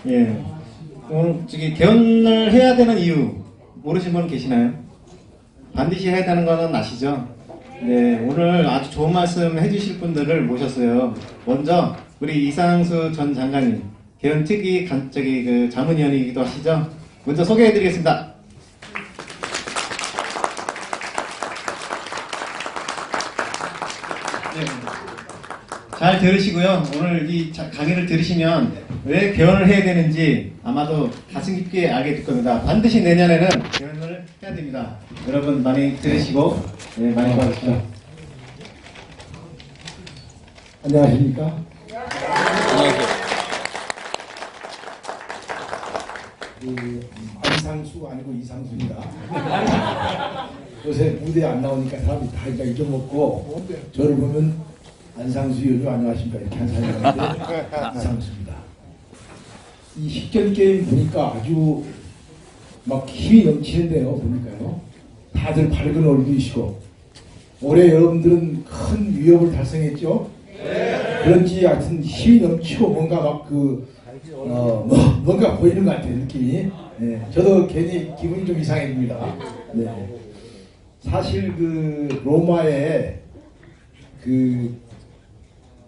예. 오늘 개헌을 해야 되는 이유 모르신 분 계시나요? 반드시 해야 되는 거는 아시죠? 네, 오늘 아주 좋은 말씀 해주실 분들을 모셨어요. 먼저 우리 이상수 전 장관님, 개헌 특위 그 자문위원이기도 하시죠? 먼저 소개해드리겠습니다. 네. 잘 들으시고요. 오늘 이 강의를 들으시면 왜 개헌을 해야 되는지 아마도 가슴 깊게 알게 될 겁니다. 반드시 내년에는 개헌을 해야 됩니다. 여러분 많이 들으시고 네, 많이 봐주십시오. 안녕하십니까? 안녕하세요. 안상수가 아니고 이상수입니다. 요새 무대에 안 나오니까 사람이 다 잊어먹고 저를 보면 안상수 의원님 안녕하십니까 이렇게 한 사람인데 이상수입니다. 이 식견게임 보니까 아주 막 힘이 넘치는데요. 보니까요. 다들 밝은 얼굴이시고 올해 여러분들은 큰 위협을 달성했죠. 그런지 하여튼 힘이 넘치고 뭔가 막 뭔가 보이는 것 같아요, 느낌이. 네. 저도 괜히 기분이 좀 이상해집니다. 네. 사실 로마의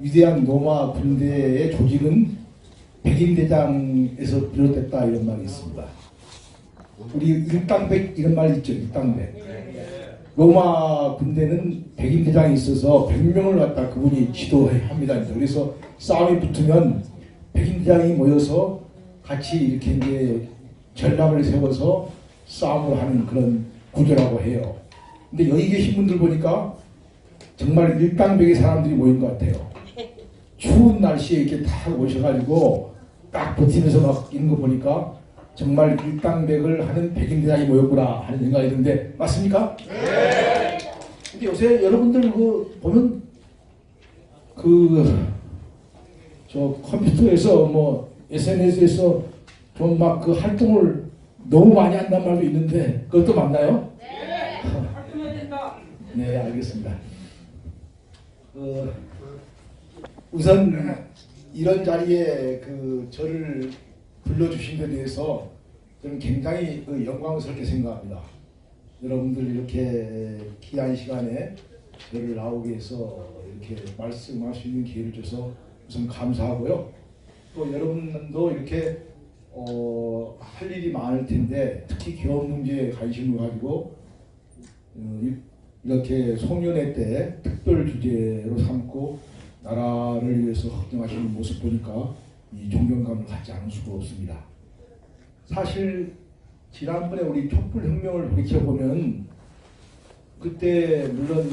위대한 로마 군대의 조직은 백인대장에서 비롯됐다 이런 말이 있습니다. 우리 일당백 이런 말 있죠, 일당백. 로마 군대는 백인대장이 있어서 100명을 갖다 그분이 지도합니다. 그래서 싸움이 붙으면 백인대장이 모여서 같이 이렇게 이제 전략을 세워서 싸움을 하는 그런 구조라고 해요. 근데 여기 계신 분들 보니까 정말 일당백의 사람들이 모인 것 같아요. 추운 날씨에 이렇게 다 오셔가지고 딱 버티면서 막 있는 거 보니까 정말 일당백을 하는 백인대장이 모였구나 하는 생각이 드는데 맞습니까? 네. 근데 요새 여러분들 보면 저 컴퓨터에서 뭐 SNS에서 좀 막 활동을 너무 많이 한단 말도 있는데 그것도 맞나요? 네. 활동해야 된다. 네, 알겠습니다. 우선 이런 자리에 저를 불러주신 데 대해서 저는 굉장히 영광스럽게 생각합니다. 여러분들 이렇게 귀한 시간에 저를 나오게 해서 이렇게 말씀할 수 있는 기회를 줘서 우선 감사하고요. 또 여러분도 이렇게 할 일이 많을 텐데 특히 개헌 문제에 관심을 가지고 이렇게 송년회 때 특별 주제로 삼고 나라를 위해서 헌정하시는 모습 보니까 이 존경감을 갖지 않을 수가 없습니다. 사실 지난번에 우리 촛불혁명을 돌이켜보면 그때 물론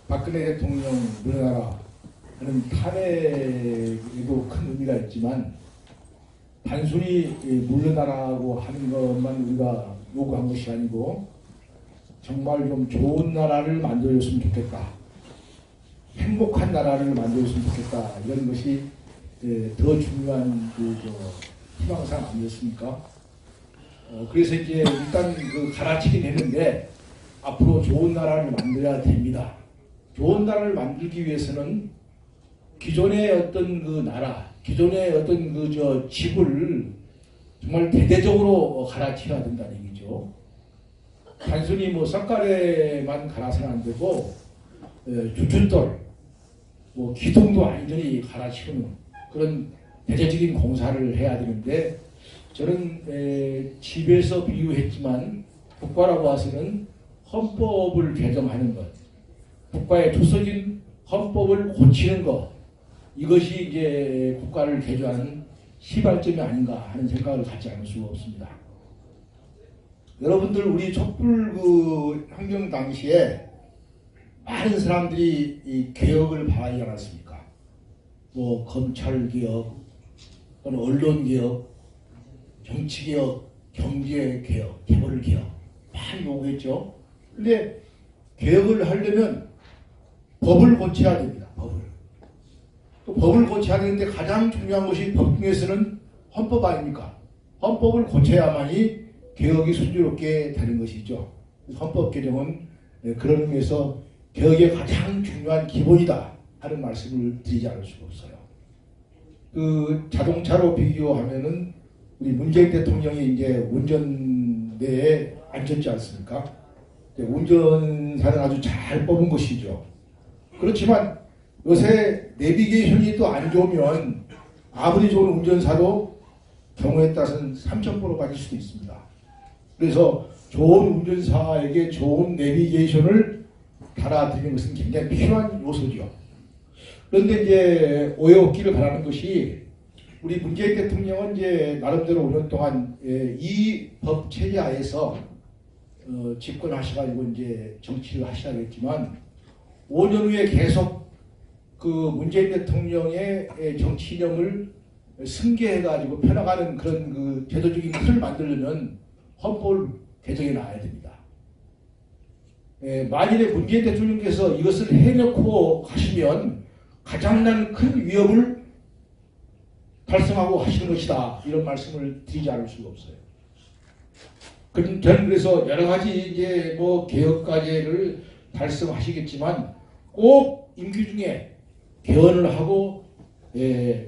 박근혜 대통령 물러나라 하는 탄핵에도 큰 의미가 있지만 단순히 물러나라고 하는 것만 우리가 요구한 것이 아니고 정말 좀 좋은 나라를 만들어줬으면 좋겠다. 행복한 나라를 만들었으면 좋겠다. 이런 것이 더 중요한 희망사항 아니었습니까? 그래서 이제 일단 갈아치게 되는데 앞으로 좋은 나라를 만들어야 됩니다. 좋은 나라를 만들기 위해서는 기존의 어떤 나라, 기존의 어떤 집을 정말 대대적으로 갈아치워야 된다는 얘기죠. 단순히 석가래만 갈아서는 안 되고 주춧돌, 기둥도 완전히 갈아치우는 그런 대대적인 공사를 해야 되는데 저는 집에서 비유했지만 국가라고 와서는 헌법을 개정하는 것, 국가의 투석인 헌법을 고치는 것, 이것이 이제 국가를 개조하는 시발점이 아닌가 하는 생각을 갖지 않을 수가 없습니다. 여러분들 우리 촛불 혁명 당시에 많은 사람들이 이 개혁을 바라지 않았습니까? 검찰개혁, 또는 언론개혁, 정치개혁, 경제개혁, 재벌개혁 많이 요구했죠. 근데 개혁을 하려면 법을 고쳐야 됩니다. 또 법을 고쳐야 되는데 가장 중요한 것이 법 중에서는 헌법 아닙니까? 헌법을 고쳐야만이 개혁이 순조롭게 되는 것이죠. 헌법 개정은 그런 의미에서 개혁의 가장 중요한 기본이다 하는 말씀을 드리지 않을 수가 없어요. 그 자동차로 비교하면은 우리 문재인 대통령이 이제 운전대에 앉았지 않습니까? 운전사는 아주 잘 뽑은 것이죠. 그렇지만 요새 내비게이션이 또 안 좋으면 아무리 좋은 운전사도 경우에 따라서는 3,000%로 빠질 수도 있습니다. 그래서 좋은 운전사에게 좋은 내비게이션을 달아드리는 것은 굉장히 필요한 요소죠. 그런데 이제 오해 없기를 바라는 것이 우리 문재인 대통령은 이제 나름대로 5년 동안 이 법 체계 하에서 집권하셔가지고 이제 정치를 하셔야겠지만 5년 후에 계속 그 문재인 대통령의 정치 이념을 승계해가지고 펴나가는 그런 그 제도적인 틀을 만들려면 헌법을 개정해 놔야 됩니다. 만일에 문재인 대통령께서 이것을 해놓고 하시면 가장 큰 위협을 달성하고 하시는 것이다. 이런 말씀을 드리지 않을 수가 없어요. 저는 그래서 여러 가지 이제 뭐 개혁 과제를 달성하시겠지만 꼭 임기 중에 개헌을 하고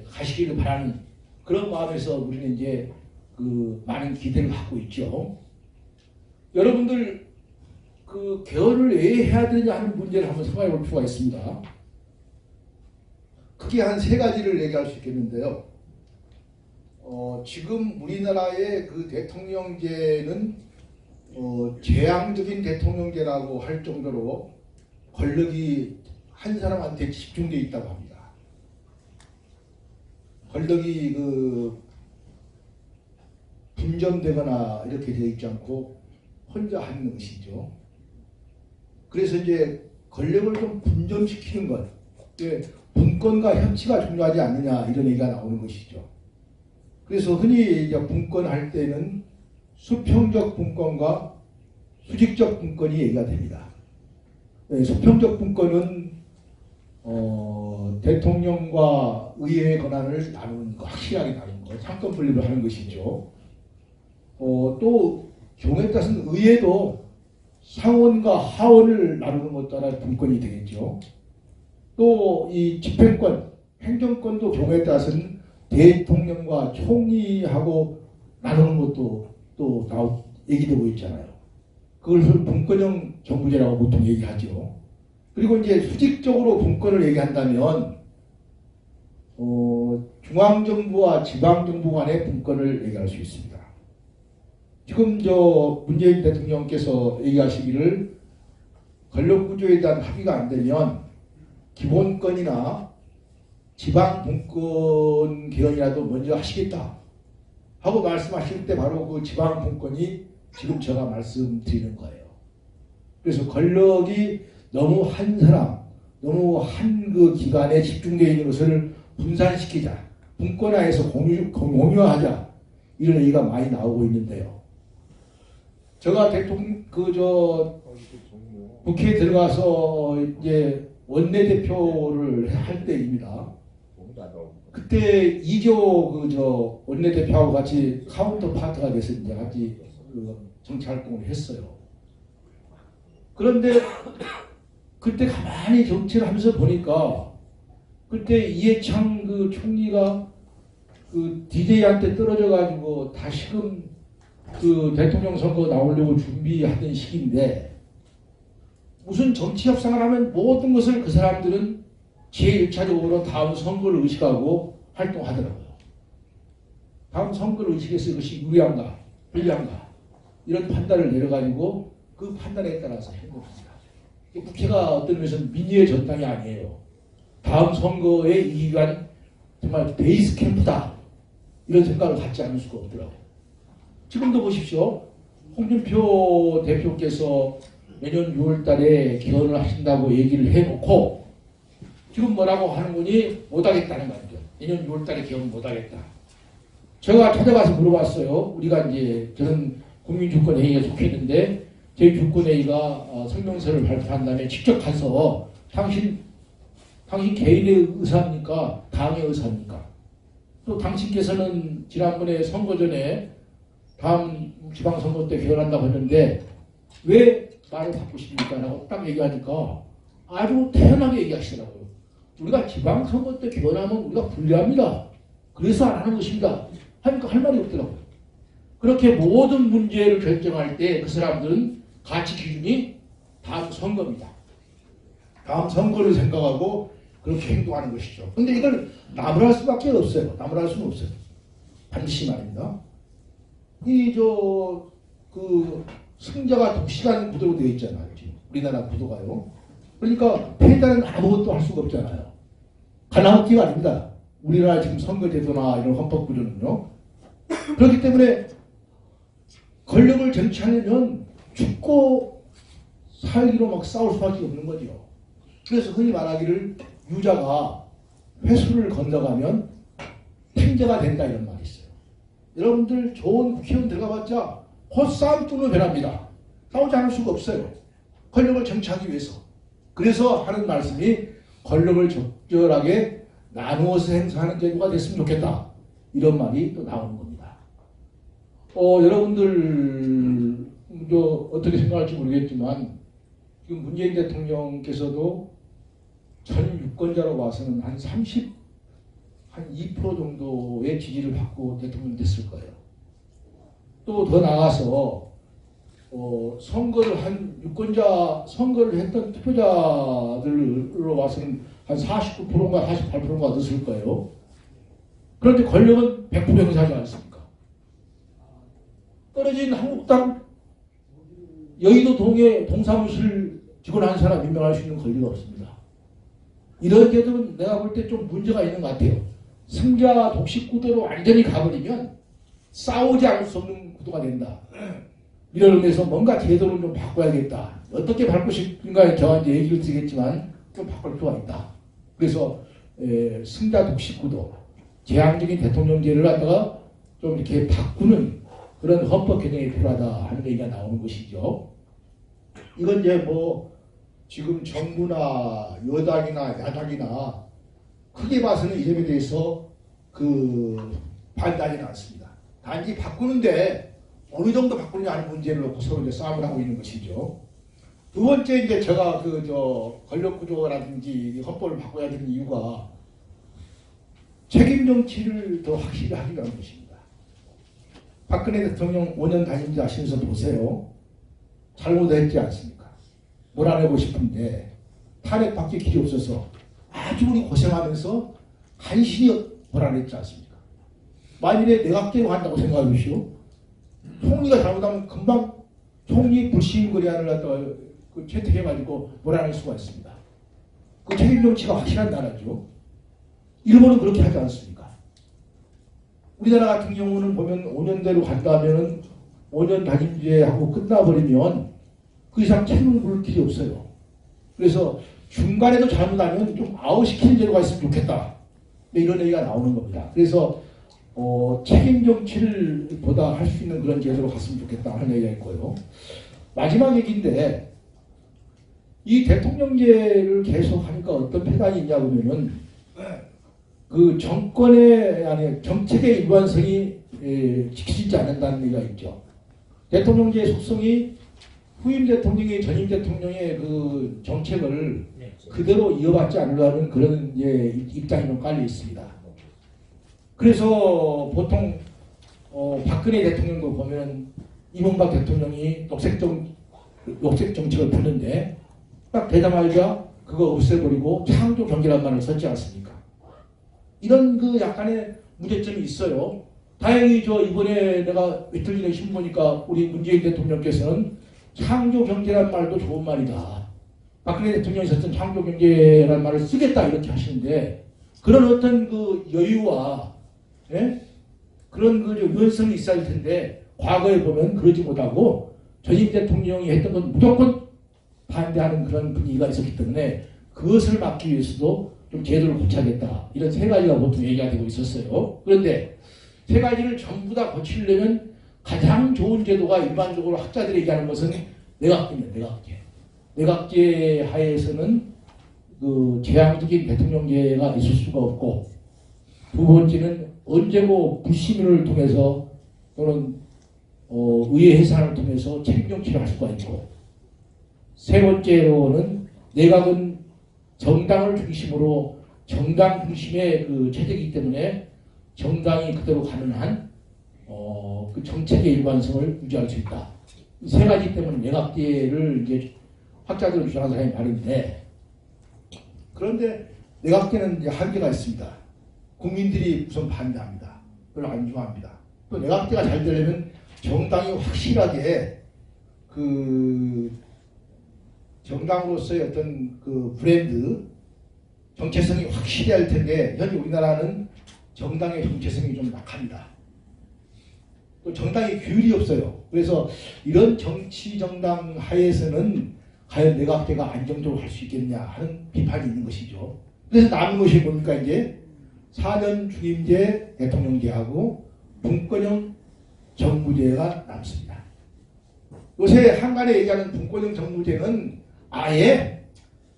가시기를 바라는 그런 마음에서 우리는 이제 그 많은 기대를 갖고 있죠. 여러분들 그 개헌을 왜 해야 되느냐 하는 문제를 한번 생각해 볼 필요가 있습니다. 크게 한 세 가지를 얘기할 수 있겠는데요. 지금 우리나라의 그 대통령제는 재앙적인 대통령제라고 할 정도로 권력이 한 사람한테 집중되어 있다고 합니다. 권력이 그 분점되거나 이렇게 되어 있지 않고 혼자 하는 것이죠. 그래서 이제 권력을 좀 분점시키는 것, 분권과 협치가 중요하지 않느냐 이런 얘기가 나오는 것이죠. 그래서 흔히 이제 분권할 때는 수평적 분권과 수직적 분권이 얘기가 됩니다. 수평적 분권은 대통령과 의회의 권한을 나누는 거, 확실하게 나누는 거, 상권 분립을 하는 것이죠. 또 경우에 따라서는 의회도 상원과 하원을 나누는 것 따라 분권이 되겠죠. 또 이 집행권, 행정권도 경우에 따라서는 대통령과 총리하고 나누는 것도 또 얘기되고 있잖아요. 그걸 분권형 정부제라고 보통 얘기하죠. 그리고 이제 수직적으로 분권을 얘기한다면 중앙정부와 지방정부 간의 분권을 얘기할 수 있습니다. 지금 문재인 대통령께서 얘기하시기를 권력구조에 대한 합의가 안 되면 기본권이나 지방분권 개헌이라도 먼저 하시겠다 하고 말씀하실 때 바로 그 지방분권이 지금 제가 말씀드리는 거예요. 그래서 권력이 너무 한 사람, 너무 한 그 기관에 집중되어 있는 것을 분산시키자, 분권화해서 공유하자 이런 얘기가 많이 나오고 있는데요. 제가 국회에 들어가서 이제 원내대표를 할 때입니다. 그때 이조 원내대표하고 같이 카운터 파트가 돼서 이제 같이 정치 활동을 했어요. 그런데 그때 가만히 정치를 하면서 보니까 그때 이해창 그 총리가 그 DJ한테 떨어져 가지고 다시금 그 대통령 선거 나오려고 준비하던 시기인데 무슨 정치 협상을 하면 모든 것을 그 사람들은 제1차적으로 다음 선거를 의식하고 활동하더라고요. 다음 선거를 의식해서 이것이 유리한가 불리한가 이런 판단을 내려가지고 그 판단에 따라서 행동합니다. 국회가 어떤 면에서는 민의의 전당이 아니에요. 다음 선거에 이익이 정말 베이스 캠프다 이런 생각을 갖지 않을 수가 없더라고요. 지금도 보십시오. 홍준표 대표께서 내년 6월 달에 개헌을 하신다고 얘기를 해놓고 지금 뭐라고 하는 거니 못하겠다는 말이죠. 내년 6월 달에 개헌 못하겠다. 제가 찾아가서 물어봤어요. 우리가 이제 저는 국민주권회의에 속했는데 저희 주권회의가 성명서를 발표한 다음에 직접 가서 당신 개인의 의사입니까? 당의 의사입니까? 또 당신께서는 지난번에 선거 전에 다음 지방선거 때 개헌한다고 했는데 왜 말을 바꾸십니까? 라고 딱 얘기하니까 아주 태연하게 얘기하시더라고요. 우리가 지방선거 때 개헌하면 우리가 불리합니다. 그래서 안 하는 것입니다. 하니까 할 말이 없더라고요. 그렇게 모든 문제를 결정할 때 그 사람들은 가치 기준이 다 선거입니다. 다음 선거를 생각하고 그렇게 행동하는 것이죠. 근데 이걸 나무랄 수밖에 없어요. 나무랄 수는 없어요. 반드시 말입니다. 그 승자가 독식하는 구도로 되어 있잖아요. 지금 우리나라 구도가요. 그러니까 패자는 아무것도 할 수가 없잖아요. 가나웃기가 아닙니다. 우리나라 지금 선거제도나 이런 헌법 구조는요. 그렇기 때문에 권력을 쟁취하려면 죽고 살기로 막 싸울 수밖에 없는 거죠. 그래서 흔히 말하기를 유자가 회수를 건너가면 탱자가 된다 이런 말이 있어요. 여러분들 좋은 국회의원 들어가봤자 헛싸움꾼으로 변합니다. 싸우지 않을 수가 없어요. 권력을 쟁취하기 위해서. 그래서 하는 말씀이 권력을 적절하게 나누어서 행사하는 제도가 됐으면 좋겠다. 이런 말이 또 나오는 겁니다. 여러분들 어떻게 생각할지 모르겠지만 지금 문재인 대통령께서도 전 유권자로 봐서는 한 2% 정도의 지지를 받고 대통령 됐을 거예요. 또 더 나아가서 선거를 선거를 했던 투표자들로 봐서는 한 49%인가 48%인가 얻었을 거예요. 그런데 권력은 100% 행사하지 않습니까? 떨어진 한국당 여의도 동에 동사무실 직원 한 사람 임명할 수 있는 권리가 없습니다. 이런 제도는 내가 볼 때 좀 문제가 있는 것 같아요. 승자 독식 구도로 완전히 가버리면 싸우지 않을 수 없는 구도가 된다. 이런 의미에서 뭔가 제도를 좀 바꿔야겠다. 어떻게 바꿀 것인가에 저한테 얘기를 드리겠지만 좀 바꿀 필요가 있다. 그래서 승자 독식 구도, 제한적인 대통령제를 갖다가 좀 이렇게 바꾸는 그런 헌법 개정이 필요하다 하는 얘기가 나오는 것이죠. 이건 이제 지금 정부나 여당이나 야당이나 크게 봐서는 이 점에 대해서 반대하지는 않습니다. 단지 바꾸는데 어느 정도 바꾸느냐 하는 문제를 놓고 서로 이제 싸움을 하고 있는 것이죠. 두 번째 이제 제가 권력 구조라든지 헌법을 바꿔야 되는 이유가 책임 정치를 더 확실히 하기 위한 것입니다. 박근혜 대통령 5년 단임제 하시면서 보세요. 잘못했지 않습니까? 몰아내고 싶은데 탄핵받기 길이 없어서 아주 우리 고생하면서 간신히 몰아냈지 않습니까? 만일에 내각제로 한다고 생각해 보시오. 총리가 잘못하면 금방 총리 불시인거래안을 갖다가 채택해가지고 몰아낼 수가 있습니다. 그 책임 정치가 확실한 나라죠. 일본은 그렇게 하지 않습니까? 우리나라 같은 경우는 보면 5년대로 간다면은 5년 단임제하고 끝나버리면 그 이상 책임을 물을 길이 없어요. 그래서 중간에도 잘못하면 좀 아웃시키는 제도가 있으면 좋겠다. 이런 얘기가 나오는 겁니다. 그래서 책임 정치를 보다 할 수 있는 그런 제도로 갔으면 좋겠다 하는 얘기가 있고요. 마지막 얘기인데 이 대통령제를 계속 하니까 어떤 폐단이 있냐 보면은 그 정책의 일관성이 지키지 않는다는 얘기가 있죠. 대통령제의 속성이 후임 대통령이 전임 대통령의 그 정책을 그대로 이어받지 않으려는 그런 입장이 좀 깔려 있습니다. 그래서 보통 박근혜 대통령도 보면 이명박 대통령이 녹색 정책을 폈는데 딱 되자마자 그거 없애버리고 창조 경제란 말을 썼지 않습니까? 이런 그 약간의 문제점이 있어요. 다행히 이번에 내가 이틀 전에 신문 보니까 우리 문재인 대통령께서는 창조 경제란 말도 좋은 말이다. 박근혜 대통령이 썼던 창조 경제란 말을 쓰겠다 이렇게 하시는데 그런 어떤 그 여유와 그런 그 유연성이 있어야 할 텐데 과거에 보면 그러지 못하고 전임 대통령이 했던 건 무조건 반대하는 그런 분위기가 있었기 때문에 그것을 막기 위해서도 좀 제도를 고쳐야겠다. 이런 세 가지가 보통 얘기가 되고 있었어요. 그런데 세 가지를 전부 다 고치려면 가장 좋은 제도가 일반적으로 학자들이 얘기하는 것은 내각제입니다. 내각제. 내각제 하에서는 그 제한적인 대통령제가 있을 수가 없고 두 번째는 언제고 불시민을 통해서 또는 의회 해산을 통해서 책임 정치를 할 수가 있고 세 번째로는 내각은 정당을 중심으로 정당 중심의 그 체제이기 때문에 정당이 그대로 가는 한 그 정책의 일관성을 유지할 수 있다. 이 세 가지 때문에 내각제를 이제 학자들을 주장하는 사람이 많은데, 그런데 내각제는 이제 한계가 있습니다. 국민들이 우선 반대합니다. 별로 안 좋아합니다. 또 내각제가 잘 되려면 정당이 확실하게 그 정당으로서의 어떤 그 브랜드 정체성이 확실히 할 텐데, 현재 우리나라는 정당의 정체성이 좀 약합니다. 또 정당의 규율이 없어요. 그래서 이런 정치 정당 하에서는 과연 내각제가 안정적으로 할 수 있겠냐 하는 비판이 있는 것이죠. 그래서 남은 것이 뭡니까? 이제 4년 중임제 대통령제하고 분권형 정부제가 남습니다. 요새 한간에 얘기하는 분권형 정부제는 아예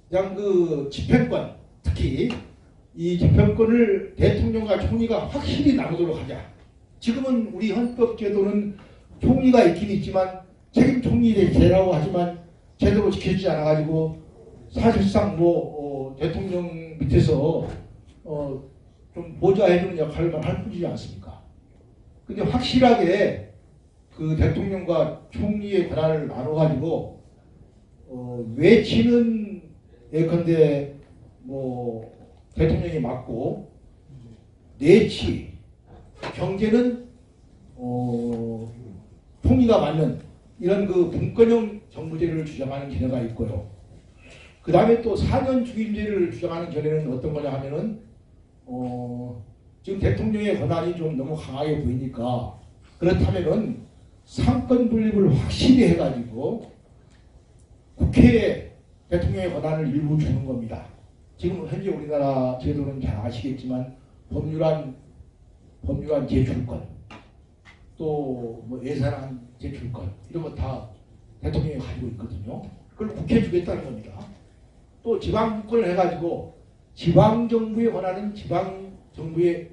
그냥 그 집행권, 특히 이 집행권을 대통령과 총리가 확실히 나누도록 하자. 지금은 우리 헌법제도는 총리가 있긴 있지만 책임 총리제라고 하지만 제대로 지켜지지 않아가지고 사실상 대통령 밑에서 좀 보좌해주는 역할만 할 뿐이지 않습니까? 근데 확실하게 그 대통령과 총리의 권한을 나눠가지고 외치는 예컨대 대통령이 맡고 내치 경제는 총리가 맡는 이런 그 분권형 정부제를 주장하는 견해가 있고요. 그 다음에 또 4년 중임제를 주장하는 견해는 어떤 거냐 하면은 지금 대통령의 권한이 좀 너무 강하게 보이니까 그렇다면은 상권 분립을 확실히 해가지고 국회에 대통령의 권한을 일부 주는 겁니다. 지금 현재 우리나라 제도는 잘 아시겠지만 법률안 제출권, 또 예산안 제출권 이런 거 다 대통령이 가지고 있거든요. 그걸 국회에 주겠다는 겁니다. 또 지방분권을 해가지고 지방정부의 권한은 지방정부에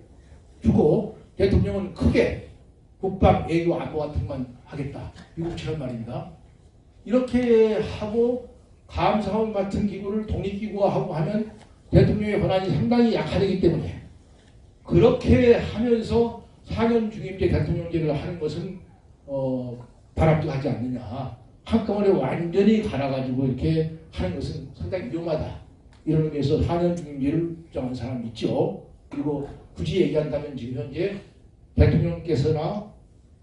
주고 대통령은 크게 국방, 외교, 안보 같은 것만 하겠다. 미국처럼 말입니다. 이렇게 하고 감사원 같은 기구를 독립기구화 하고 하면 대통령의 권한이 상당히 약화되기 때문에 그렇게 하면서 4년 중임제 대통령제를 하는 것은 바람직하지 않느냐. 한꺼번에 완전히 갈아가지고 이렇게 하는 것은 상당히 위험하다. 이런 의미에서 4년 중임제를 주장하는 사람이 있죠. 그리고 굳이 얘기한다면 지금 현재 대통령께서나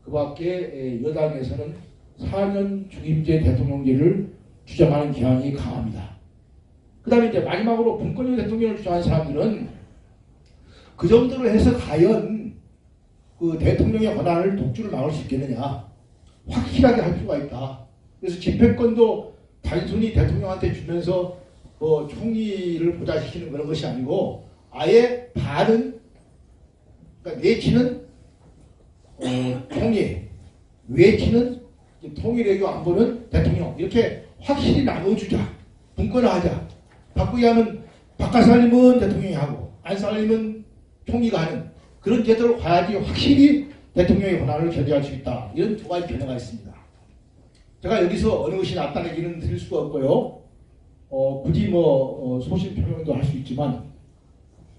그 밖에 여당에서는 4년 중임제 대통령제를 주장하는 경향이 강합니다. 그 다음에 이제 마지막으로 분권형 대통령을 주장하는 사람들은 그 정도로 해서 과연 그 대통령의 권한을 독주를 막을 수 있겠느냐. 확실하게 할 필요가 있다. 그래서 집행권도 단순히 대통령한테 주면서 총리를 보좌시키는 그런 것이 아니고 아예 반은 그러니까 내치는 총리, 외치는 통일외교 안보는 대통령 이렇게 확실히 나눠주자. 분권을 하자. 바꾸기 하면 바깥 살림은 대통령이 하고 안 살림은 총리가 하는 그런 제도로 가야지 확실히 대통령의 권한을 견제할 수 있다. 이런 두 가지 견해가 있습니다. 제가 여기서 어느 것이 낫다는 얘기는 드릴 수가 없고요. 굳이 소신 표명도 할 수 있지만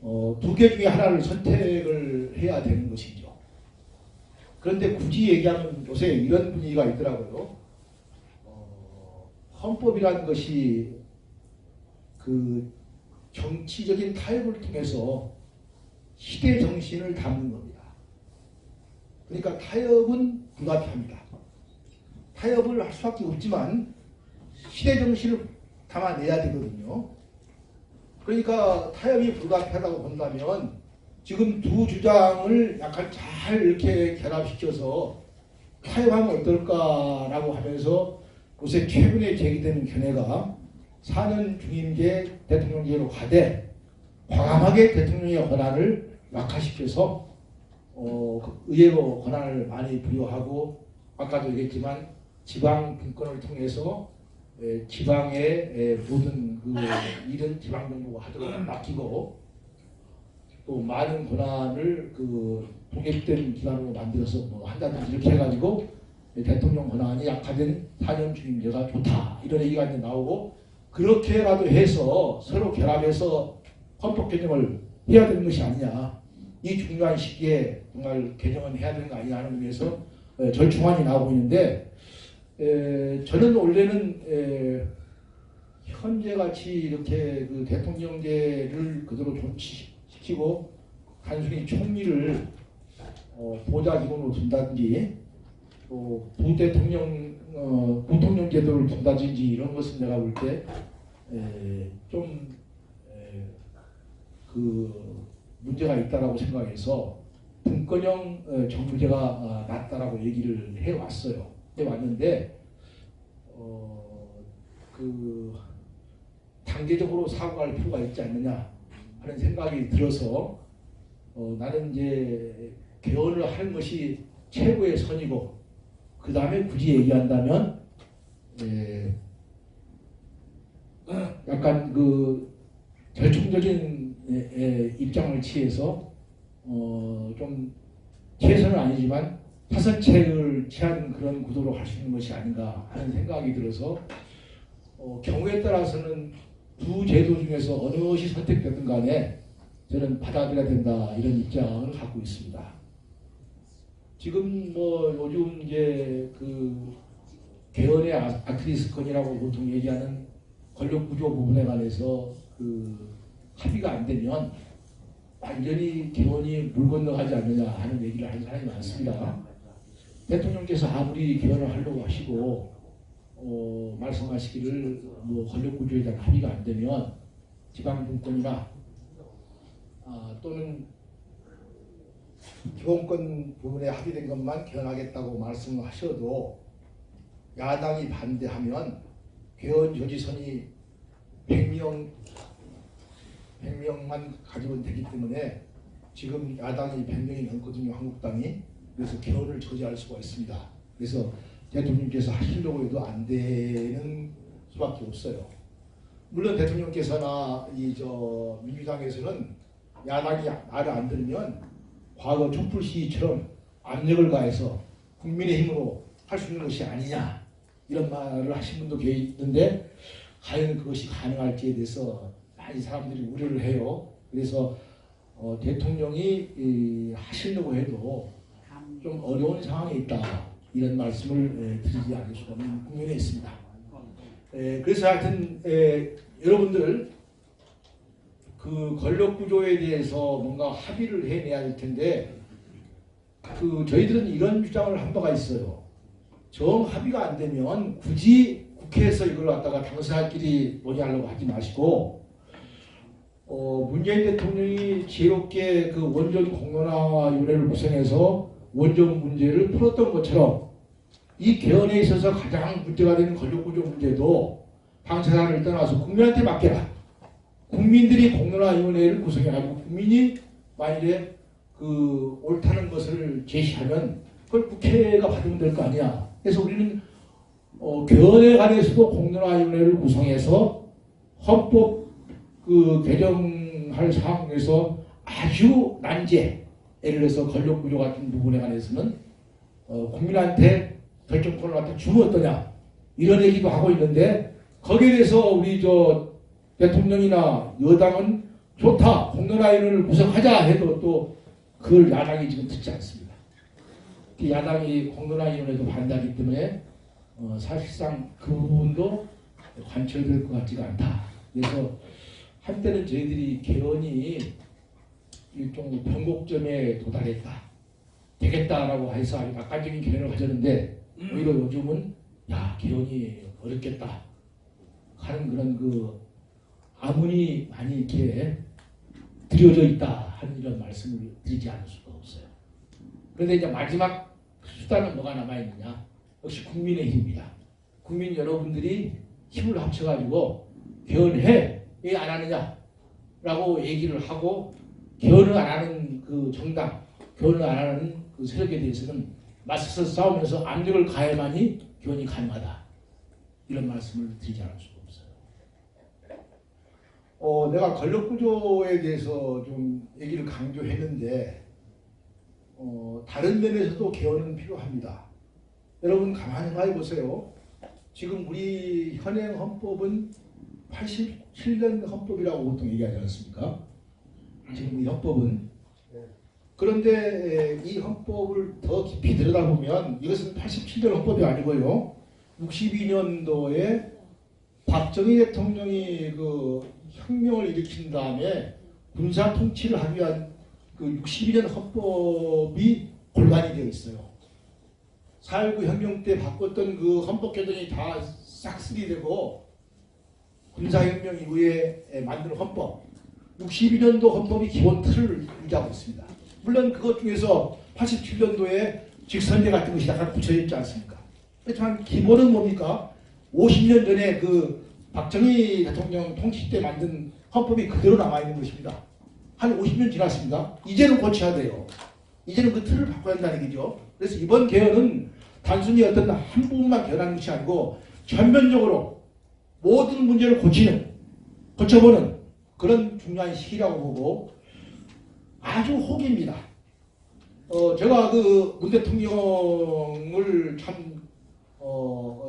두 개 중에 하나를 선택을 해야 되는 것이죠. 그런데 굳이 얘기하면 요새 이런 분위기가 있더라고요. 헌법이라는 것이 그 정치적인 타협을 통해서 시대 정신을 담는 겁니다. 그러니까 타협은 불가피합니다. 타협을 할 수밖에 없지만 시대 정신을 담아내야 되거든요. 그러니까 타협이 불가피하다고 본다면 지금 두 주장을 약간 잘 이렇게 결합시켜서 타협하면 어떨까라고 하면서 요새 최근에 제기되는 견해가 4년 중임제 대통령제로 가되 과감하게 대통령의 권한을 약화시켜서 의회로 권한을 많이 부여하고 아까도 얘기했지만 지방 분권을 통해서 지방의 모든 그 일은 지방정부가 하도록 맡기고 또 많은 권한을 그 독립된 기관으로 만들어서 한다든지 이렇게 해가지고 대통령 권한이 약화된 4년 중임제가 좋다 이런 얘기가 이제 나오고 그렇게라도 해서 서로 결합해서 헌법 개정을 해야 되는 것이 아니냐 이 중요한 시기에 정말 개정은 해야 되는 거 아니냐 하는 의미에서 절충안이 나오고 있는데 저는 원래는 현재같이 이렇게 그 대통령제를 그대로 존치시키고 단순히 총리를 보좌 기관으로 둔다든지 또 부통령 제도를 둔다든지 이런 것은 내가 볼 때 좀 그 문제가 있다라고 생각해서 분권형 정부제가 낫다라고 얘기를 해왔는데 그 단계적으로 사고할 필요가 있지 않느냐 하는 생각이 들어서 나는 이제 개헌을 하는 것이 최고의 선이고 그 다음에 굳이 얘기한다면 약간 그 절충적인 입장을 취해서 좀 최선은 아니지만 타선책을 취한 그런 구도로 할 수 있는 것이 아닌가 하는 생각이 들어서 경우에 따라서는 두 제도 중에서 어느 것이 선택되든 간에 저는 받아들여야 된다 이런 입장을 갖고 있습니다. 지금 뭐 요즘 이제 그 개헌의 아킬레스건이라고 보통 얘기하는 권력 구조 부분에 관해서 그 합의가 안 되면 완전히 개헌이 물 건너가지 않느냐 하는 얘기를 하는 사람이 많습니다. 대통령께서 아무리 개헌을 하려고 하시고 말씀하시기를 뭐 권력 구조에 대한 합의가 안 되면 지방 분권이나 또는 기본권 부분에 합의된 것만 개헌하겠다고 말씀을 하셔도 야당이 반대하면 개헌 조지선이 100명만 가지면 되기 때문에 지금 야당이 100명이 넘거든요. 한국당이. 그래서 개헌을 저지할 수가 있습니다. 그래서 대통령께서 하시려고 해도 안 되는 수밖에 없어요. 물론 대통령께서나 민주당에서는 야당이 말을 안 들으면 과거 촛불 시위처럼 압력을 가해서 국민의힘으로 할 수 있는 것이 아니냐 이런 말을 하신 분도 있는데 과연 그것이 가능할지에 대해서 많이 사람들이 우려를 해요. 그래서 대통령이 하시려고 해도 좀 어려운 상황에 있다 이런 말씀을 드리지 않을 수 없는 국면에 있습니다. 그래서 하여튼 여러분들 그 권력 구조에 대해서 뭔가 합의를 해내야 될 텐데 그 저희들은 이런 주장을 한 바가 있어요. 정 합의가 안 되면 굳이 국회에서 이걸 갖다가 당사자끼리 논의하려고 하지 마시고 문재인 대통령이 지혜롭게 그 원전 공론화위원회를 구성해서 원전 문제를 풀었던 것처럼 이 개헌에 있어서 가장 문제가 되는 권력구조 문제도 당사자를 떠나서 국민한테 맡겨라. 국민들이 공론화위원회를 구성해가지고 국민이 만일에 그 옳다는 것을 제시하면 그걸 국회가 받으면 될 거 아니야. 그래서 우리는 개헌에 관해서도 공론화위원회를 구성해서 헌법 그 개정할 상황에서 아주 난제, 예를 들어서 권력구조 같은 부분에 관해서는 국민한테 결정권을 갖다 주면 어떠냐 이런 얘기도 하고 있는데 거기에 대해서 우리 대통령이나 여당은 좋다 공론화위원회를 구성하자 해도 또 그걸 야당이 지금 듣지 않습니다. 야당이 공론화위원회도 반대하기 때문에 사실상 그 부분도 관철될 것 같지가 않다. 그래서 한때는 저희들이 개헌이 일종의 변곡점에 도달했다. 되겠다라고 해서 아주 낙관적인 개헌을 가졌는데 오히려 요즘은 개헌이 어렵겠다 하는 그런 그 아문이 많이 이렇게 드려져 있다 하는 이런 말씀을 드리지 않을 수가 없어요. 그런데 이제 마지막 수단은 뭐가 남아있느냐? 역시 국민의힘입니다. 국민 여러분들이 힘을 합쳐가지고 개헌해 왜 안 하느냐 라고 얘기를 하고 개헌을 안 하는 그 정당, 개헌을 안 하는 그 세력에 대해서는 맞서서 싸우면서 압력을 가해만이 개헌이 가능하다. 이런 말씀을 드리지 않을 수가 없어요. 내가 권력구조에 대해서 좀 얘기를 강조했는데 다른 면에서도 개헌은 필요합니다. 여러분 가만히 봐보세요. 지금 우리 현행 헌법은 87년 헌법이라고 보통 얘기하지 않습니까? 지금 이 헌법은 그런데 이 헌법을 더 깊이 들여다보면 이것은 87년 헌법이 아니고요. 62년도에 박정희 대통령이 그 혁명을 일으킨 다음에 군사 통치를 하기 위한 그 62년 헌법이 골반이 되어 있어요. 4.19 혁명 때 바꿨던 그 헌법 개정이 다 싹쓸이 되고 군사혁명 이후에 만든 헌법 62년도 헌법이 기본 틀을 유지하고 있습니다. 물론 그것 중에서 87년도에 직선제 같은 것이 약간 붙여져 있지 않습니까? 그렇지만 기본은 뭡니까? 50년 전에 그 박정희 대통령 통치 때 만든 헌법이 그대로 남아있는 것입니다. 한 50년 지났습니다. 이제는 고쳐야 돼요. 이제는 그 틀을 바꿔야 한다는 얘기죠. 그래서 이번 개헌은 단순히 어떤 한 부분만 개헌하는 것이 아니고 전면적으로 모든 문제를 고쳐보는 그런 중요한 시기라고 보고 아주 호기입니다. 제가 그 문 대통령을 참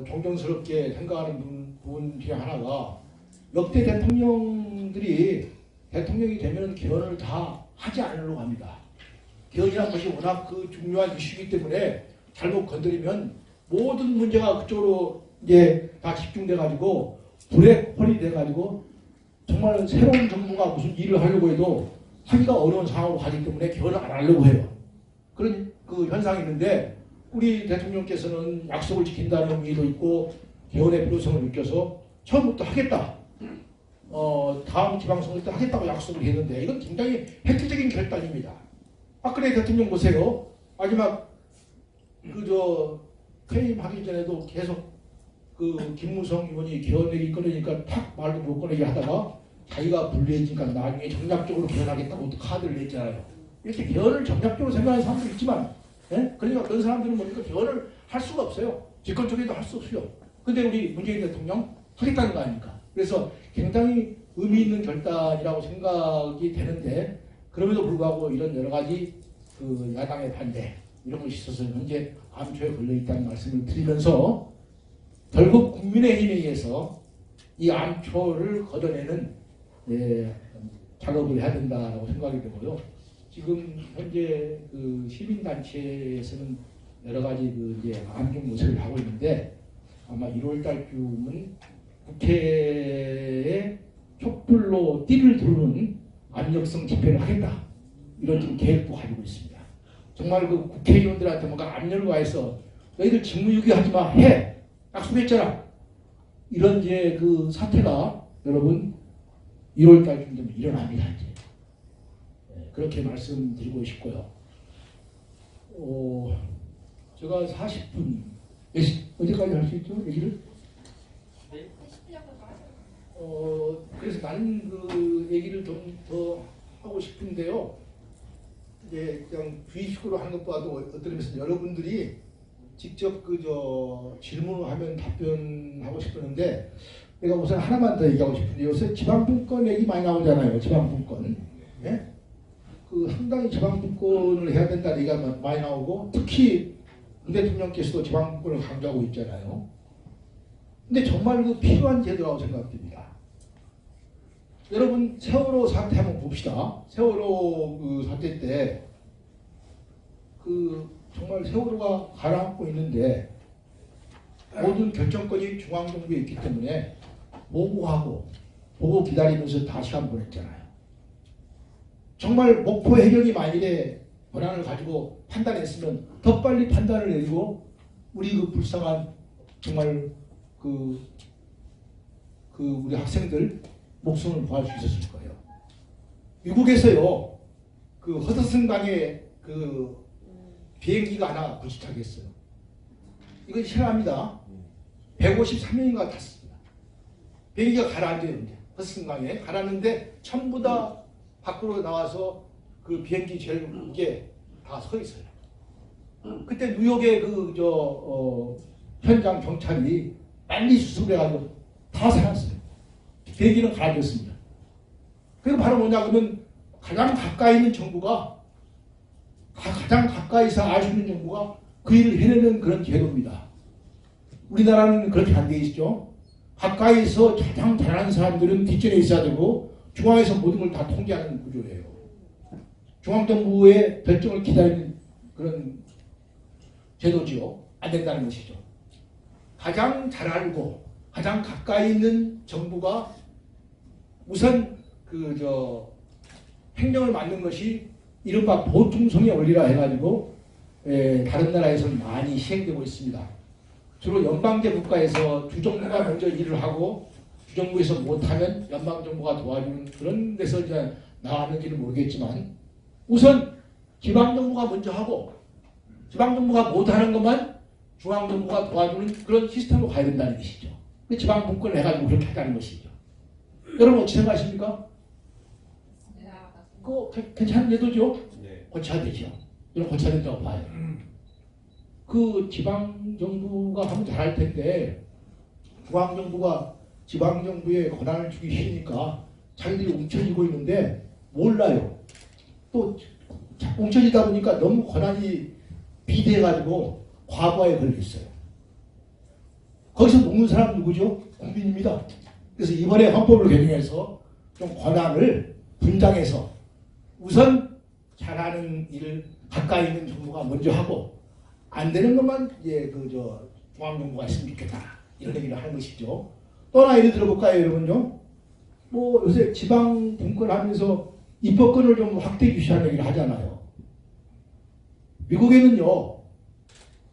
존경스럽게 생각하는 부분 중에 하나가 역대 대통령들이 대통령이 되면 개헌을 다 하지 않으려고 합니다. 개헌이라는 것이 워낙 그 중요한 이슈이기 때문에 잘못 건드리면 모든 문제가 그쪽으로 이제 다 집중돼 가지고 불에 돼 가지고 정말 새로운 정부가 무슨 일을 하려고 해도 하기가 어려운 상황으로 가기 때문에 개헌을 안 하려고 해요. 그런 그 현상이 있는데 우리 대통령께서는 약속을 지킨다는 의미도 있고 개헌의 필요성을 느껴서 처음부터 하겠다. 다음 지방선거 때 하겠다고 약속을 했는데 이건 굉장히 획기적인 결단입니다. 박근혜 대통령 보세요. 마지막 퇴임하기 전에도 계속 그 김무성 의원이 개헌 얘기 꺼내니까 탁 말도 못 꺼내게 하다가 자기가 불리해지니까 나중에 정략적으로 개헌하겠다고 카드를 냈잖아요. 이렇게 개헌을 정략적으로 생각하는 사람도 있지만, 예? 그러니까 그런 사람들은 뭡니까? 개헌을 할 수가 없어요. 집권 쪽에도 할 수 없어요. 근데 우리 문재인 대통령 하겠다는 거 아닙니까? 그래서 굉장히 의미 있는 결단이라고 생각이 되는데, 그럼에도 불구하고 이런 여러 가지 그 야당의 반대 이런 것이 있어서 현재 암초에 걸려 있다는 말씀을 드리면서 결국 국민의힘에 의해서 이 암초를 걷어내는 작업을 해야 된다고 생각이 되고요. 지금 현재 그 시민단체에서는 여러 가지 그 이제 암중 모색을 하고 있는데 아마 1월 달쯤은 국회에 촛불로 띠를 두르는 압력성 집회를 하겠다. 이런 좀 계획도 가지고 있습니다. 정말 그 국회의원들한테 뭔가 압력을 가해서 너희들 직무유기 하지 마 해. 약속했잖아. 이런 이제 그 사태가 여러분 1월 달쯤 되면 일어납니다. 이제. 그렇게 말씀드리고 싶고요. 제가 40분 어디까지 할 수 있죠? 얘기를? 그래서 나는 그 얘기를 좀 더 하고 싶은데요. 이제 그냥 주의식으로 하는 것보다도 어떤 의미에서 여러분들이 직접 질문을 하면 답변하고 싶었는데 내가 우선 하나만 더 얘기하고 싶은데 요새 지방분권 얘기 많이 나오잖아요. 지방분권. 예? 그 상당히 지방분권을 해야 된다는 얘기가 많이 나오고 특히 문 대통령께서도 지방분권을 강조하고 있잖아요. 근데 정말 그 필요한 제도라고 생각됩니다. 여러분 세월호 사태 한번 봅시다. 세월호 그 사태 때 그 정말 세월호가 가라앉고 있는데 모든 결정권이 중앙정부에 있기 때문에 보고 기다리면서 다 시간 보냈잖아요. 정말 목포 해경이 만일에 권한을 가지고 판단했으면 더 빨리 판단을 내리고 우리 그 불쌍한 정말 그 우리 학생들 목숨을 구할 수 있었을 거예요. 미국에서요 그 허드슨 강에 그 비행기가 하나 불시착했어요. 이건 실화입니다. 153명인가 탔습니다. 비행기가 가라앉아요. 허드슨 강에 가라앉는데 전부 다 밖으로 나와서 그 비행기 제일 위에 다 서 있어요. 그때 뉴욕의 현장 경찰이 빨리 수습을 해가지고 다 살았어요. 비행기는 가라앉았습니다. 그게 바로 뭐냐 그러면 가장 가까이 있는 정부가 가장 가까이서 알 수 있는 정부가 그 일을 해내는 그런 제도입니다. 우리나라는 그렇게 안 돼 있죠. 가까이서 가장 잘하는 사람들은 뒷전에 있어야 되고 중앙에서 모든 걸 다 통제하는 구조예요. 중앙정부의 결정을 기다리는 그런 제도지요. 안 된다는 것이죠. 가장 잘 알고 가장 가까이 있는 정부가 우선 행정을 맡는 것이 이른바 보충성의 원리라 해가지고 다른 나라에서는 많이 시행되고 있습니다. 주로 연방제 국가에서 주정부가 먼저 일을 하고 주정부에서 못하면 연방정부가 도와주는 그런 데서 이제 나왔는지는 모르겠지만 우선 지방정부가 먼저 하고 지방정부가 못하는 것만 중앙정부가 도와주는 그런 시스템으로 가야 된다는 것이죠. 지방분권을 해가지고 그렇게 하자는 것이죠. 여러분 어떻게 생각하십니까? 그거 괜찮은 제도죠? 네. 고쳐야 되죠. 이런 고쳐야 된다고 봐요. 그 지방정부가 하면 잘할 텐데 중앙정부가 지방정부에 권한을 주기 쉬우니까 자기들이 뭉쳐지고 있는데 몰라요. 또 뭉쳐지다 보니까 너무 권한이 비대해가지고 과부하에 걸렸어요. 거기서 녹는 사람 누구죠? 국민입니다. 그래서 이번에 헌법을 개정해서 좀 권한을 분장해서 우선 잘하는 일을 가까이 있는 정부가 먼저 하고 안 되는 것만 이제 중앙정부가 했으면 좋겠다 이런 얘기를 하는 것이죠. 또 하나 예를 들어볼까요, 여러분요? 뭐 요새 지방 분권하면서 입법권을 좀 확대 주시하는 얘기를 하잖아요. 미국에는요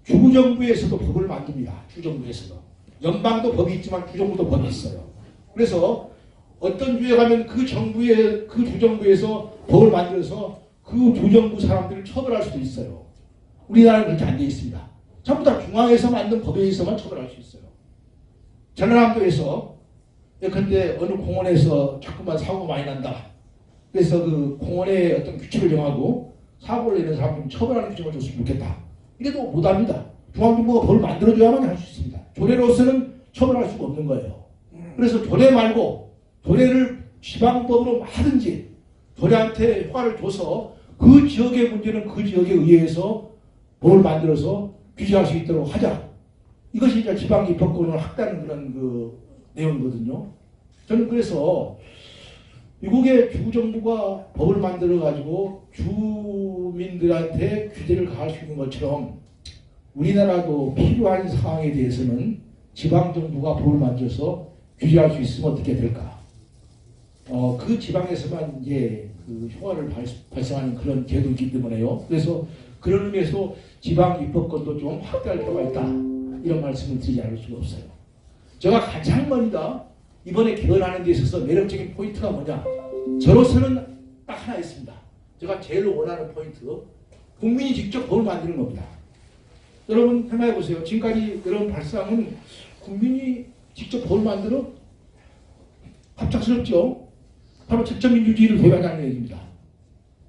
주정부에서도 법을 만듭니다. 주정부에서도 연방도 법이 있지만 주정부도 법이 있어요. 그래서 어떤 주에 가면 그 주정부에서 법을 만들어서 그 주정부 사람들을 처벌할 수도 있어요. 우리나라는 그렇게 안 돼 있습니다. 전부 다 중앙에서 만든 법에 의해서만 처벌할 수 있어요. 전라남도에서 예컨대 어느 공원에서 자꾸만 사고가 많이 난다. 그래서 그 공원에 어떤 규칙을 정하고 사고를 내는 사람 좀 처벌하는 규칙을 줬으면 좋겠다. 이래도 못합니다. 중앙정부가 법을 만들어줘야만 할 수 있습니다. 조례로서는 처벌할 수가 없는 거예요. 그래서 조례 말고 조례를 지방법으로 하든지 조례한테 효과를 줘서 그 지역의 문제는 그 지역에 의해서 법을 만들어서 규제할 수 있도록 하자. 이것이 이제 지방 입법권을 확대하는 그런 내용이거든요. 저는 그래서 미국의 주정부가 법을 만들어 가지고 주민들한테 규제를 가할 수 있는 것처럼 우리나라도 필요한 상황에 대해서는 지방정부가 법을 만들어서 규제할 수 있으면 어떻게 될까? 그 지방에서만 이제 그 효과를 발생하는 그런 제도이기 때문에요. 그래서 그런 의미에서 지방 입법권도 좀 확대할 필요가 있다. 이런 말씀을 드리지 않을 수가 없어요. 제가 가장 먼저 이번에 개헌하는 데 있어서 매력적인 포인트가 뭐냐? 저로서는 딱 하나 있습니다. 제가 제일 원하는 포인트. 국민이 직접 법을 만드는 겁니다. 여러분 생각해 보세요. 지금까지 이런 발상은 국민이 직접 법을 만들어? 갑작스럽죠? 바로 직접민주주의를 도입하자는 얘기입니다.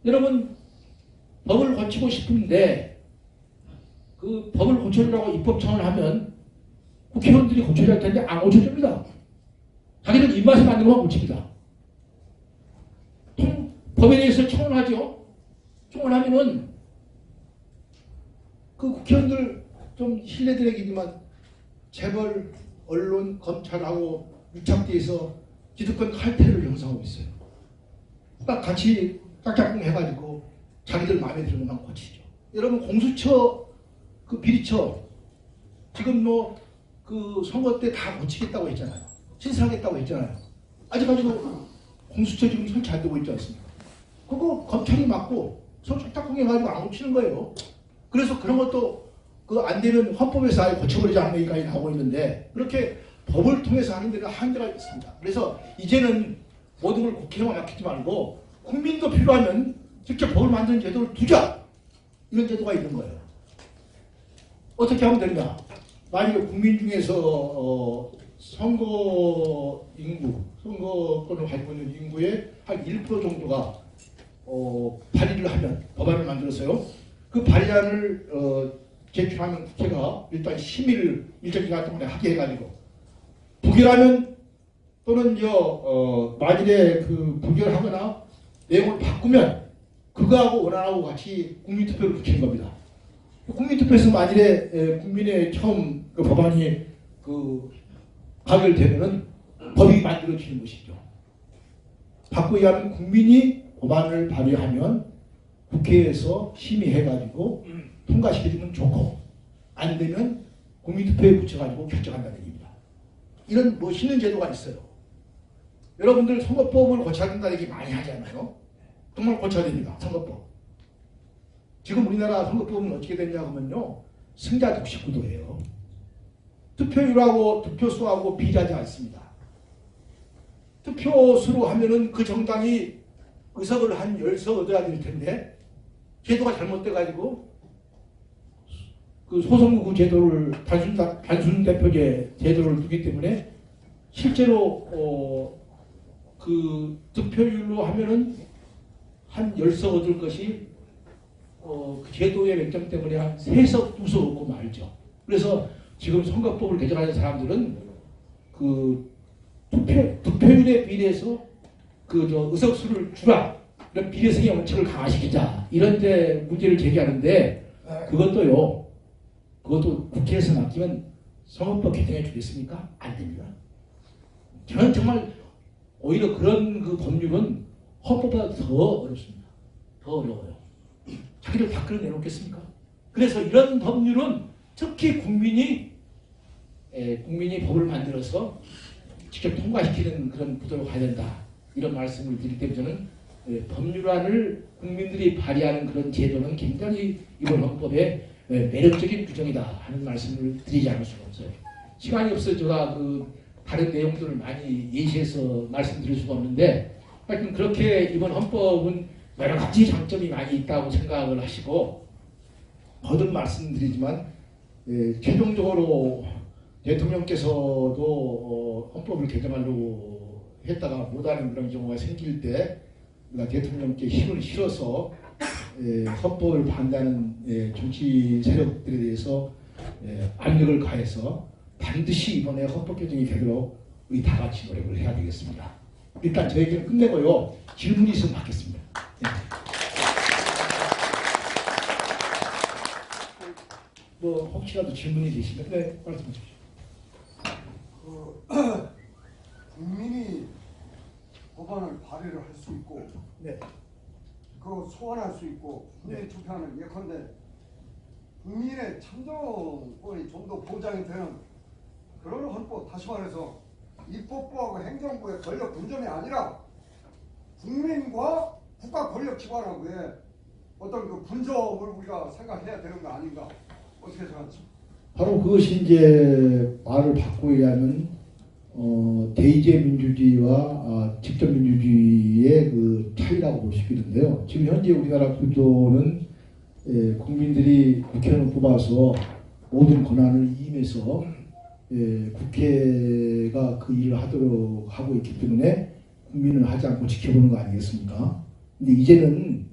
여러분 법을 고치고 싶은데 그 법을 고쳐주라고 입법청을 하면 국회의원들이 고쳐야 할 텐데 안 고쳐줍니다. 자기들 입맛에 맞는 것만 고칩니다. 법에 대해서 청원하죠. 청원하면은 그 국회의원들 좀 신뢰드리기지만 재벌, 언론, 검찰하고 유착돼서 기득권 칼퇴를 형성하고 있어요. 딱 같이 짝짝꿍 해가지고 자기들 마음에 드는 것만 고치죠. 여러분 공수처, 그 비리처 지금 그 선거 때 다 고치겠다고 했잖아요. 신설하겠다고 했잖아요. 아직까지도 공수처 지금 설치 안 되고 있지 않습니까? 그거 검찰이 맡고 서로 짝짝꿍 해가지고 안 고치는 거예요. 그래서 그런 것도 그 안 되면 헌법에서 아예 고쳐버리자는 얘기까지 나오고 있는데 그렇게 법을 통해서 하는 데는 한계가 있습니다. 그래서 이제는 모든 걸 국회에만 맡기지 말고 국민도 필요하면 직접 법을 만드는 제도를 두자. 이런 제도가 있는 거예요. 어떻게 하면 되냐? 만약에 국민 중에서 선거권을 가지고 있는 인구의 한 1% 정도가 발의를 하면 법안을 만들었어요. 그 발의안을 제출하면 국회가 일단 심의를 일정 기간 동안에 하게 해가지고 부결하면 또는 만일에 그 부결하거나 내용을 바꾸면 그거하고 원안하고 같이 국민투표를 붙이는 겁니다. 국민투표에서 만일에 국민의 처음 그 법안이 가결되면은 법이 만들어지는 것이죠. 바꾸기 위하면 국민이 법안을 발의하면 국회에서 심의해가지고 통과시켜주면 좋고 안 되면 국민투표에 붙여가지고 결정한다는 얘기입니다. 이런 멋있는 제도가 있어요. 여러분들 선거법을 고쳐야 된다는 얘기 많이 하잖아요. 정말 고쳐야 됩니다. 선거법. 지금 우리나라 선거법은 어떻게 됐냐 하면요. 승자 69도예요. 투표율하고 투표수하고 비례하지 않습니다. 투표수로 하면은 그 정당이 의석을 한 10석 얻어야 될 텐데 제도가 잘못돼가지고 그 소선거구 제도를 단순 대표제 제도를 두기 때문에 실제로 그 득표율로 하면은 한 10석 얻을 것이 그 제도의 맹점 때문에 한 3석, 2석 얻고 말죠. 그래서 지금 선거법을 개정하는 사람들은 그 득표율에 비례해서 그 의석수를 주라. 이런 비례성의 원칙을 강화시키자. 이런 데 문제를 제기하는데 그것도 국회에서 맡기면 선거법 개정해 주겠습니까? 안 됩니다. 저는 정말 오히려 그런 그 법률은 헌법보다 더 어렵습니다. 더 어려워요. 자기를 다 끌어내놓겠습니까? 그래서 이런 법률은 특히 국민이 법을 만들어서 직접 통과시키는 그런 구조로 가야 된다. 이런 말씀을 드리기 때문에 저는 법률안을 국민들이 발의하는 그런 제도는 굉장히 이번 헌법의 매력적인 규정이다 하는 말씀을 드리지 않을 수가 없어요. 시간이 없어서 제가 그 다른 내용들을 많이 예시해서 말씀드릴 수가 없는데 하여튼 그렇게 이번 헌법은 여러 가지 장점이 많이 있다고 생각을 하시고 거듭 말씀드리지만 최종적으로 대통령께서도 헌법을 개정하려고 했다가 못하는 그런 경우가 생길 때 우리가 대통령께 힘을 실어서 헌법을 반대하는 정치 세력들에 대해서 압력을 가해서 반드시 이번에 헌법 개정이 되도록 우리 다 같이 노력을 해야 되겠습니다. 일단 저 얘기는 끝내고요. 질문이 있으면 받겠습니다. 네. 뭐 혹시라도 질문이 계시면 말씀해 주십시오. 국민이 법안을 발의를 할 수 있고 네. 그리고 소환할 수 있고 국민 투표하는 예컨대 국민의 참정권이 좀 더 보장이 되는 그런 헌법, 다시 말해서 입법부하고 행정부의 권력 분점이 아니라 국민과 국가 권력 기관하고의 어떤 그 분점을 우리가 생각해야 되는 거 아닌가, 어떻게 생각하십니까? 바로 그것이 이제 말을 바꾸어야 하는 대의제 민주주의와 직접 민주주의의 그 차이라고 볼 수 있겠는데요. 지금 현재 우리나라 구조는 국민들이 국회의원을 뽑아서 모든 권한을 임해서 국회가 그 일을 하도록 하고 있기 때문에 국민은 하지 않고 지켜보는 거 아니겠습니까? 근데 이제는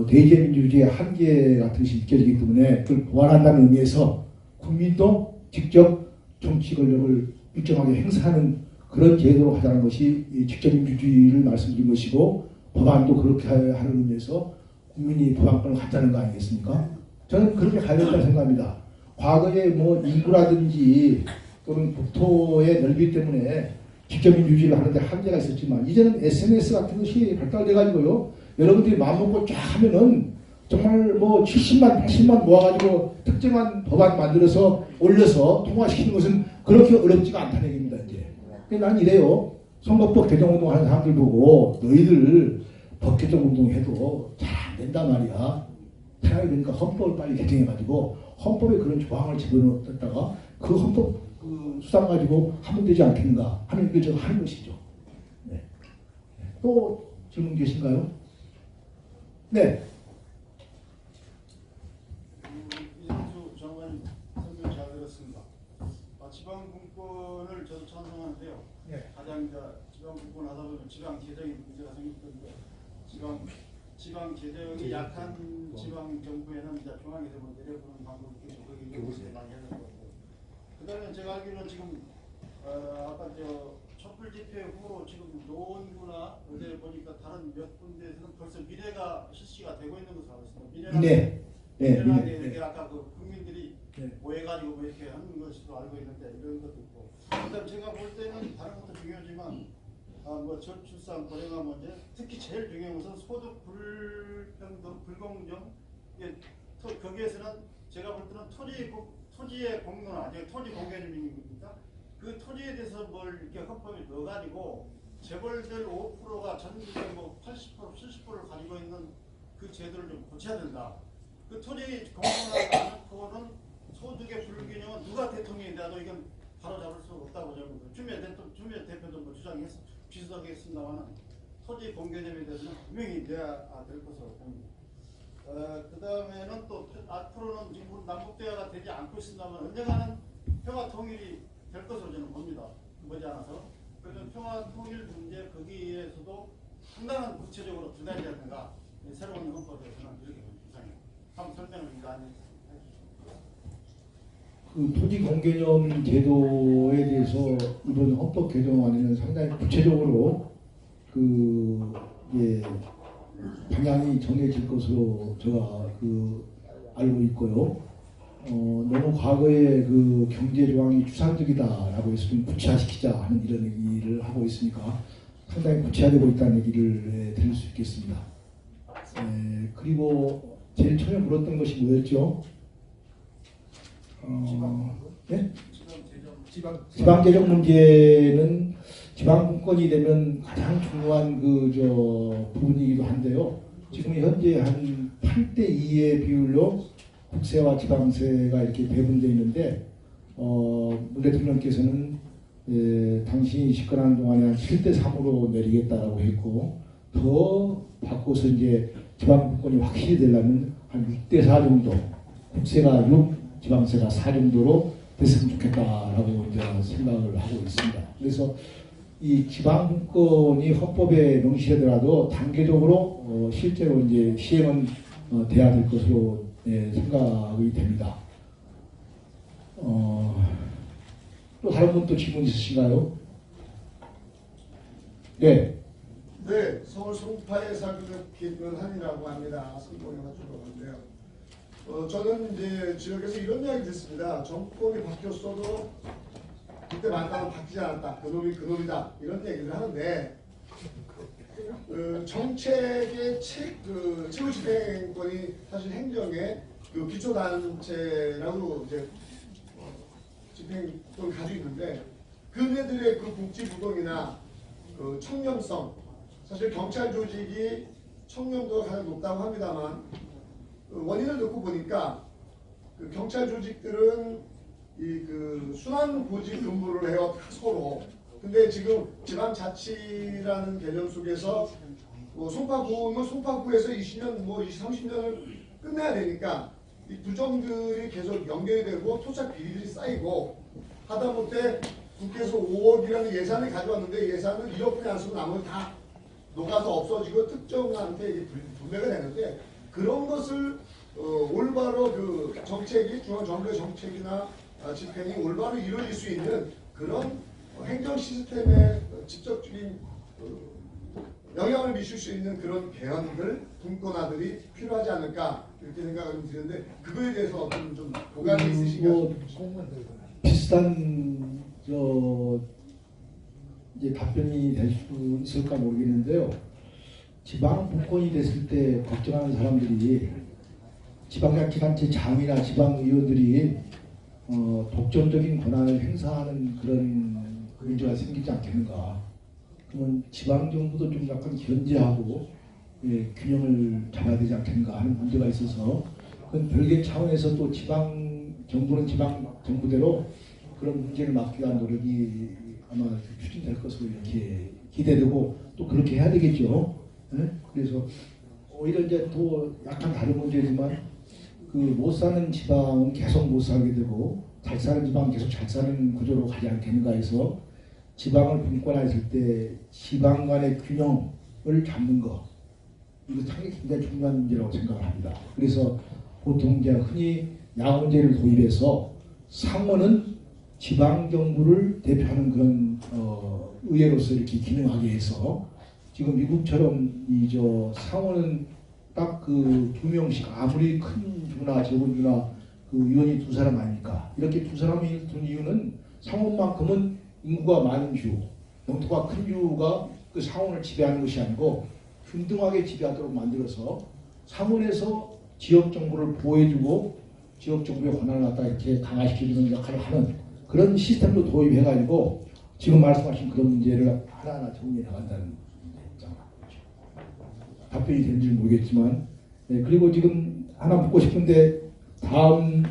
대의제 민주주의의 한계 같은 것이 느껴지기 때문에 그걸 보완한다는 의미에서 국민도 직접 정치 권력을 일정하게 행사하는 그런 제도로 하자는 것이 직접 민주주의를 말씀드린 것이고 법안도 그렇게 하는 의미에서 국민이 법안권을 갖자는 거 아니겠습니까? 저는 그렇게 가야 된다고 생각합니다. 과거에 뭐 인구라든지 또는 국토의 넓이 때문에 직접 민주주의를 하는데 한계가 있었지만 이제는 SNS 같은 것이 발달돼가지고요. 여러분들이 마음먹고 쫙 하면은 정말 뭐 70만, 80만 모아가지고 특정한 법안 만들어서 올려서 통과시키는 것은 그렇게 어렵지가 않다는 얘기입니다. 이제. 근데 난 이래요. 선거법 개정운동 하는 사람들 보고 너희들 법 개정 운동해도 잘 안 된단 말이야. 차라리 그러니까 헌법을 빨리 개정해가지고 헌법에 그런 조항을 집어넣었다가 그 헌법 그 수단 가지고 하면 되지 않겠는가 하는 게 제가 하는 것이죠. 네. 또 질문 계신가요? 네. 이현수 장관님 설명 잘 들었습니다. 지방 분권을 저도 찬성하는데요. 네. 가장 이제 지방 분권 하다 보면 지방 재정이 문제가 생길 텐데 지방 재정이 약한 지방 정부에는 이제 중앙에서 뭐 내려보는 방법이 계속 거기 요구를 많이 하는 것 같고. 그다음에 제가 알기로는 지금 아까 저 촛불 집회 후로 지금 노원구나 어제 보니까 다른 몇 군데에서는 벌써 미래가 실시가 되고 있는 것으로 알고 있습니다. 네. 미래하게 네. 이렇게 아까 그 국민들이 모여가지고 뭐 이렇게 하는 것으로 알고 있는데 이런 것도 있고. 그다음 제가 볼 때는 다른 것도 중요하지만 뭐 저출산 고령화 문제, 특히 제일 중요한 것은 소득 불평등 불공정. 거기에서는 제가 볼 때는 토지의 공론화, 토지 공개념입니까? 그 토지에 대해서 뭘 이렇게 헌법에 넣어가지고 재벌들 5%가 전국에 뭐 80%, 70%를 가지고 있는 그 제도를 좀 고쳐야 된다. 그 토지 공론화가 않고는 소득의 불균형은 누가 대통령이 돼도 이건 바로 잡을 수 없다고 저는 추미애 대표도 뭐 비슷하게 했습니다만 토지 공개념에 대해서는 분명히 돼야 될 것으로 봅니다. 그 다음에는 또 앞으로는 지금 남북대화가 되지 않고 있습니다만 언젠가는 평화 통일이 될 것으로 저는 봅니다. 머지않아서. 그래서 평화 통일 문제 거기에서도 상당한 구체적으로 들어가야된가 새로운 헌법에 저는 이렇게 이상해요. 한번 설명을 많이 그 토지 공개념 제도에 대해서 이번 헌법 개정안에는 상당히 구체적으로 그 방향이 정해질 것으로 제가 알고 있고요. 너무 과거에 그 경제 조항이 추상적이다라고 해서 좀 구체화시키자 하는 이런 얘기를 하고 있으니까 상당히 구체화되고 있다는 얘기를 드릴 수 있겠습니다. 그리고 제일 처음에 물었던 것이 뭐였죠? 네? 지방재정 문제는 지방분권이 되면 가장 중요한 부분이기도 한데요. 지금 현재 한 8대2의 비율로 국세와 지방세가 이렇게 배분되어 있는데 문 대통령께서는 당신이 집권하는 동안에 한 7대3으로 내리겠다라고 했고 더 바꿔서 이제 지방분권이 확실히 되려면 한 6대4 정도 국세가 6, 지방세가 4 정도로 됐으면 좋겠다라고 이제 생각을 하고 있습니다. 그래서 이 지방분권이 헌법에 명시되더라도 단계적으로 실제로 이제 시행은 돼야 될 것으로 생각이 됩니다. 또 다른 분 또 질문 있으신가요? 네. 네, 서울 송파에 살고 김은한이라고 합니다. 성공에 맞추러 건데요. 저는 이제 지역에서 이런 이야기 듣습니다. 정권이 바뀌었어도 그때 말따는 바뀌지 않았다. 그놈이 그놈이다. 이런 얘기를 하는데 정책의 최고 집행권이 사실 행정의 기초단체라고 이제 집행권을 가지고 있는데 그네들의 복지 부동이나 청렴성, 사실 경찰 조직이 청렴도가 가장 높다고 합니다만 원인을 놓고 보니까 경찰 조직들은 순환 보직 근무를 해요 서로. 근데 지금 지방자치라는 개념 속에서 송파구는 송파구에서 20년, 30년을 끝내야 되니까 이 구정들이 계속 연결이 되고 토착 비리들이 쌓이고 하다못해 국회에서 5억이라는 예산을 가져왔는데 예산을 1억분이 안 쓰고 나머지 다 녹아서 없어지고 특정한테 분배가 되는데 그런 것을 올바로 정책이 중앙정부의 정책이나 집행이 올바로 이루어질 수 있는 그런 행정 시스템에 직접적인 영향을 미칠 수 있는 그런 개헌들, 분권화들이 필요하지 않을까 이렇게 생각을 좀 드는데 그거에 대해서 어떤 좀 보관이 있으신가요? 비슷한 이제 답변이 될 수 있을까 모르겠는데요. 지방 분권이 됐을 때 걱정하는 사람들이 지방자치단체 장이나 지방의원들이 독점적인 권한을 행사하는 그런 문제가 생기지 않겠는가. 그러면 지방정부도 좀 약간 견제하고 균형을 잡아야 되지 않겠는가 하는 문제가 있어서 그건 별개 차원에서 또 지방정부는 지방정부대로 그런 문제를 막기 위한 노력이 아마 추진될 것으로 이렇게 기대되고 또 그렇게 해야 되겠죠. 네? 그래서 오히려 이제 또 약간 다른 문제지만 못 사는 지방은 계속 못 살게 되고 잘 사는 지방은 계속 잘 사는 구조로 가지 않겠는가 해서 지방을 분권화했을 때 지방 간의 균형을 잡는 거 이거 굉장히 중요한 문제라고 생각을 합니다. 그래서 보통 이제 흔히 양원제를 도입해서 상원은 지방정부를 대표하는 그런 의회로서 이렇게 기능하게 해서 지금 미국처럼 상원은 딱 2명씩 아무리 큰 주나 적은 주나 의원이 2사람 아닙니까? 이렇게 2사람이 둔 이유는 상원만큼은 인구가 많은 주, 영토가 큰 주가 그 상원을 지배하는 것이 아니고 균등하게 지배하도록 만들어서 상원에서 지역 정부를 보호해주고 지역 정부의 권한을 갖다 이렇게 강화시켜주는 역할을 하는 그런 시스템도 도입해가지고 지금 말씀하신 그런 문제를 하나하나 정리해 나간다는 입장을 하고 있죠. 답변이 되는지 모르겠지만, 네, 그리고 지금 하나 묻고 싶은데 다음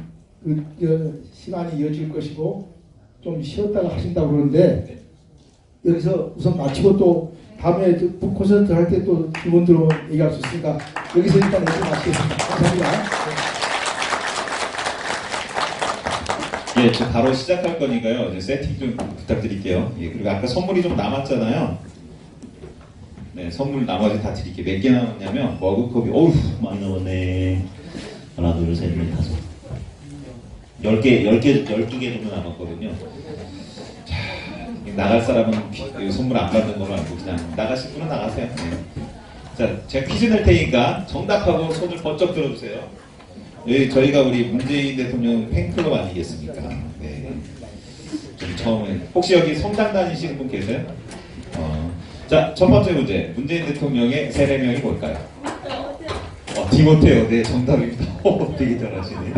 시간이 이어질 것이고 좀 쉬었다가 하신다고 그러는데 여기서 우선 마치고 또 다음에 북콘서트 할 때 또 기본적으로 얘기할 수 있으니까 여기서 일단 여기서 마치겠습니다. 감사합니다. 예, 저 바로 시작할 거니까요. 이제 세팅 좀 부탁드릴게요. 예, 그리고 아까 선물이 좀 남았잖아요. 네, 선물 나머지 다 드릴게요. 몇 개 남았냐면 머그컵이 어우 많이 남았네. 하나, 둘, 셋, 넷, 다섯. 12개 정도 남았거든요. 자, 나갈 사람은 선물 안 받는 걸로 알고 그냥 나가실 분은 나가세요. 네. 자, 제가 퀴즈 낼 테니까 정답하고 손을 번쩍 들어주세요. 저희가 우리 문재인 대통령 팬클럽 아니겠습니까? 네. 좀 처음에 혹시 여기 성당 다니시는 분 계세요? 자, 첫 번째 문제. 문재인 대통령의 세례명이 뭘까요? 디모테오. 네, 정답입니다. 되게 잘하시네.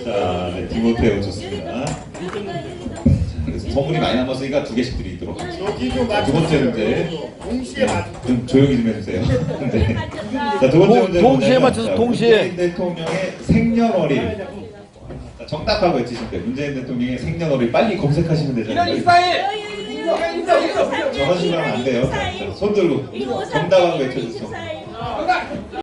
자, 네, 디모테오 좋습니다. 자, 그래서 선물이 많이 남았으니까 2개씩 드리도록 하겠습니다. 자, 두 번째 문제. 좀 조용히 좀 해주세요. 네. 자, 두 번째 문제. 동시에 맞춰서 동시에. 문재인 대통령의 생년월일. 자, 정답하고 외치시면 돼요. 문재인 대통령의 생년월일 빨리 검색하시면 되잖아요. 저런 식으로 하면 안 돼요. 자, 손 들고 정답하고 외쳐주세요.